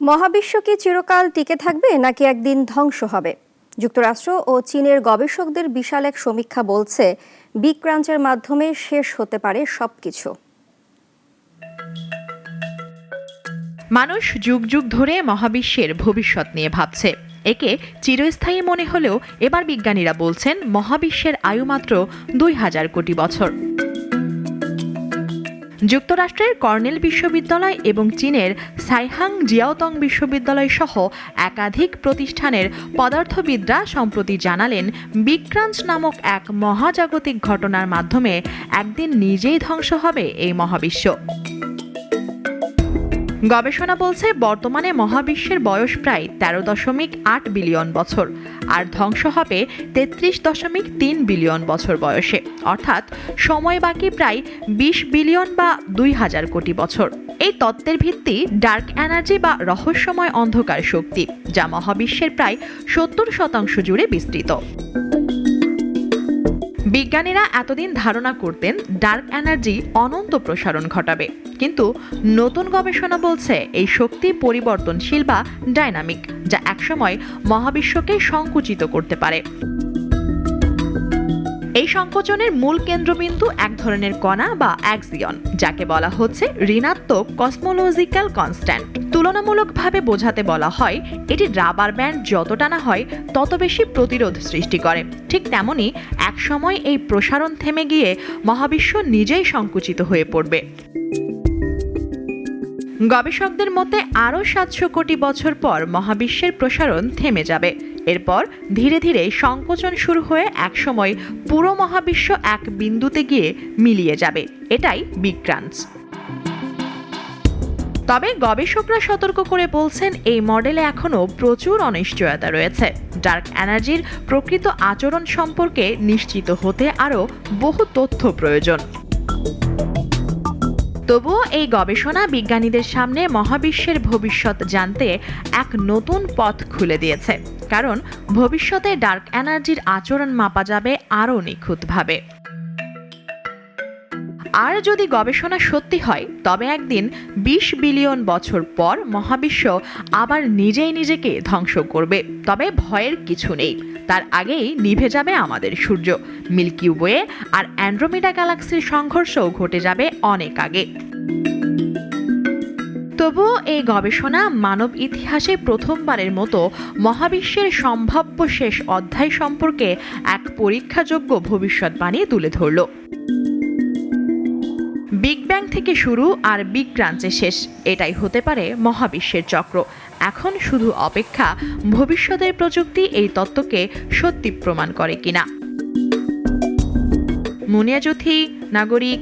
মহাবিশ্ব কি চিরকাল টিকে থাকবে নাকি একদিন ধ্বংস হবে? যুক্তরাষ্ট্র ও চীনের গবেষকদের বিশাল এক সমীক্ষা বলছে বিগ ক্রাঞ্চের মাধ্যমে শেষ হতে পারে সবকিছু। মানুষ যুগ যুগ ধরে মহাবিশ্বের ভবিষ্যৎ নিয়ে ভাবছে। একে চিরস্থায়ী মনে হলেও এবার বিজ্ঞানীরা বলছেন মহাবিশ্বের আয়ু মাত্র 2000 কোটি বছর। যুক্তরাষ্ট্রের কর্নেল বিশ্ববিদ্যালয় এবং চীনের সাইহাং জিয়াওতং বিশ্ববিদ্যালয় সহ একাধিক প্রতিষ্ঠানের পদার্থবিদরা সম্প্রতি জানালেন বিগ ক্রাঞ্চ নামক এক মহাজাগতিক ঘটনার মাধ্যমে একদিন নিজেই ধ্বংস হবে এই মহাবিশ্ব। গবেষণা বলছে বর্তমানে মহাবিশ্বের বয়স প্রায় 13.8 বিলিয়ন বছর, আর ধ্বংস হবে 33.3 বিলিয়ন বছর বয়সে, অর্থাৎ সময় বাকি প্রায় 20 বিলিয়ন বা 2000 কোটি বছর। এই তত্ত্বের ভিত্তি ডার্ক এনার্জি বা রহস্যময় অন্ধকার শক্তি, যা মহাবিশ্বের প্রায় 70% জুড়ে বিস্তৃত। বিজ্ঞানীরা এতদিন ধারণা করতেন ডার্ক এনার্জি অনন্ত প্রসারণ ঘটাবে, কিন্তু নতুন গবেষণা বলছে এই শক্তি পরিবর্তনশীল বা ডাইনামিক, যা একসময় মহাবিশ্বকে সংকুচিত করতে পারে। এই সংকোচনের মূল কেন্দ্রবিন্দু এক ধরনের কণা বা অ্যাক্সিয়ন, যাকে বলা হচ্ছে ঋণাত্মক কসমোলজিক্যাল কনস্ট্যান্ট। তুলনামূলকভাবে বোঝাতে বলা হয় এটি রাবার ব্যান্ড যত টানা হয় তত বেশি প্রতিরোধ সৃষ্টি করে। ঠিক তেমনি একসময় এই প্রসারণ থেমে গিয়ে মহাবিশ্ব নিজেই সংকুচিত হয়ে পড়বে। গবেষকদের মতে আরও 700 কোটি বছর পর মহাবিশ্বের প্রসারণ থেমে যাবে। এরপর ধীরে ধীরে সংকোচন শুরু হয়ে একসময় পুরো মহাবিশ্ব এক বিন্দুতে গিয়ে মিলিয়ে যাবে। এটাই বিগ ক্রাঞ্চ। তবে গবেষকরা সতর্ক করে বলছেন এই মডেলে এখনও প্রচুর অনিশ্চয়তা রয়েছে। ডার্ক এনার্জির প্রকৃত আচরণ সম্পর্কে নিশ্চিত হতে আরও বহু তথ্য প্রয়োজন। তবুও এই গবেষণা বিজ্ঞানীদের সামনে মহাবিশ্বের ভবিষ্যৎ জানতে এক নতুন পথ খুলে দিয়েছে, কারণ ভবিষ্যতে ডার্ক এনার্জির আচরণ মাপা যাবে আরও নিখুঁতভাবে। আর যদি গবেষণা সত্যি হয়, তবে একদিন 20 বিলিয়ন বছর পর মহাবিশ্ব আবার নিজেই নিজেকে ধ্বংস করবে। তবে ভয়ের কিছু নেই, তার আগেই নিভে যাবে আমাদের সূর্য, মিল্কি ওয়ে আর অ্যান্ড্রোমেডা গ্যালাক্সির সংঘর্ষও ঘটে যাবে অনেক আগে। তবুও এই গবেষণা মানব ইতিহাসে প্রথমবারের মতো মহাবিশ্বের সম্ভাব্য শেষ অধ্যায় সম্পর্কে এক পরীক্ষাযোগ্য ভবিষ্যৎবাণী তুলে ধরল। বিগ ব্যাং থেকে শুরু আর বিগ ক্রাঞ্চে শেষ, এটাই হতে পারে মহাবিশ্বের চক্র। এখন শুধু অপেক্ষা ভবিষ্যতের প্রযুক্তি এই তত্ত্বকে সত্যি প্রমাণ করে কিনা। মুনিয়া জ্যোতি, নাগরিক।